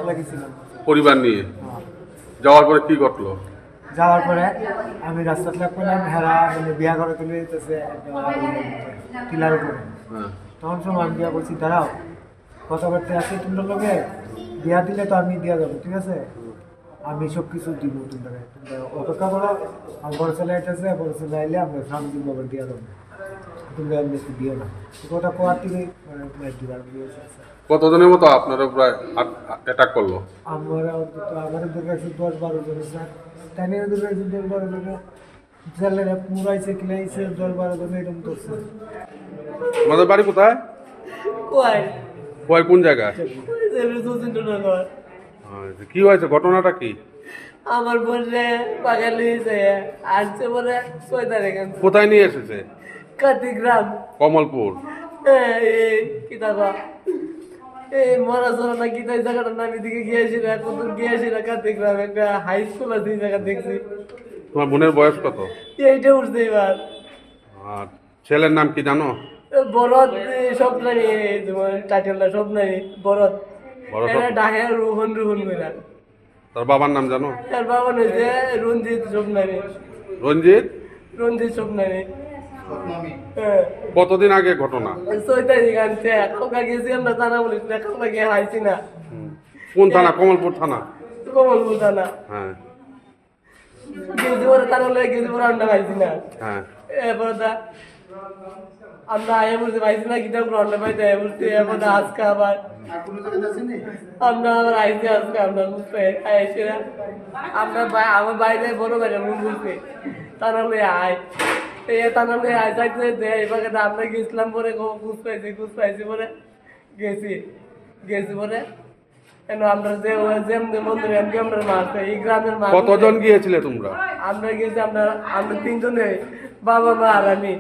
রাত্রবেলা গেছিলাম পরিবার নিয়ে। হ্যাঁ। যাওয়ার পরে কি ঘটলো? যাওয়ার পরে আমি রাস্তাটা পেলাম, হেরা মানে বিয়া করে তুলে দিতেছে টিলার উপরে। হ্যাঁ। তখন সময় আমি বিয়া করছি, দাঁড়াও কথাবার্তা আছে তোমরা লোকে, বিয়া দিলে তো আমি দিয়া যাবো, ঠিক আছে, আমি সব কিছু দিব তোমরা অপেক্ষা করো। আর বড় ছেলে এসেছে, বড় ছেলে আইলে আমরা সামনে বাবার দিয়া যাবো, তোমরা এমনি একটু দিও না। ওটা কোয়ার থেকে দিবার দিয়েছে। কতজনের মতো আপনারা প্রায় অ্যাটাক করলো? আমরা অন্তত আমাদের কাছে 10-12 জন স্যার, তাই নিয়ে 10-12 জন জেলেরা পুরাইছে কিলাইছে, 10-12 জন এরকম করছে। আমাদের বাড়ি কোথায়? কোন জায়গায়? কি হয়েছে, ঘটনাটা কি? আমার বোনে পাগল হয়েছে, আসছে বলে 6 তারিখে। কোথায় নিয়ে এসেছে? কাতিগ্রাম, কমলপুর। এই কি থাকা এই মরাচরা না কি তাই জায়গাটার নাম, এদিকে গিয়েছি না, কত গিয়েছি না। কাতিগ্রাম একটা হাই স্কুল আছে, এই জায়গা দেখছি। তোমার বোনের বয়স কত? এইটা উঠছে এবার। আর ছেলের নাম কি জানো? বরদ স্বপ্নানি, তোমার টাইটেলটা স্বপ্নানি বরদ। বরদ এরা ডাহে রোহন রোহন কইরা। তার বাবার নাম জানো? তার বাবা হইছে রঞ্জিত স্বপ্নানি। রঞ্জিত? রঞ্জিত স্বপ্নানি। হ্যাঁ। কতদিন আগে ঘটনা? 6 তারিখ আনছে, কালকা গেছি আমরা থানা পুলিশ না, কালকা গিয়ে হাইছি না। কোন থানা? কমলপুর থানা। কমলপুর থানা হ্যাঁ গেছি পরে, থানা লয়ে গেছি পরে আমরা পাইছি না। হ্যাঁ। এরপরে আমরা আয়া বলতে পাইছি না, কিতাব রান্না পাইতে আয়া বলতে, এরপরে আজকে আবার আমরা আবার আইসি, আজকে আমরা বুঝতে আইসি না। আমরা আমার বাইরে বড় বাইরে রুম বলতে থানা লয়ে আয়, এই থানা লয়ে আয় চাইতে দেয়। এবার আমরা গেছিলাম পরে, খুঁজ পাইছি পরে গেছি পরে কেন আমরা যে যেমনি মন্দিরে এমনি আমরা মারছে এই গ্রামের মানুষ। কতজন গিয়েছিলে তোমরা? আমরা গেছি, আমরা 3 জনে, বাবা মা আর আমি।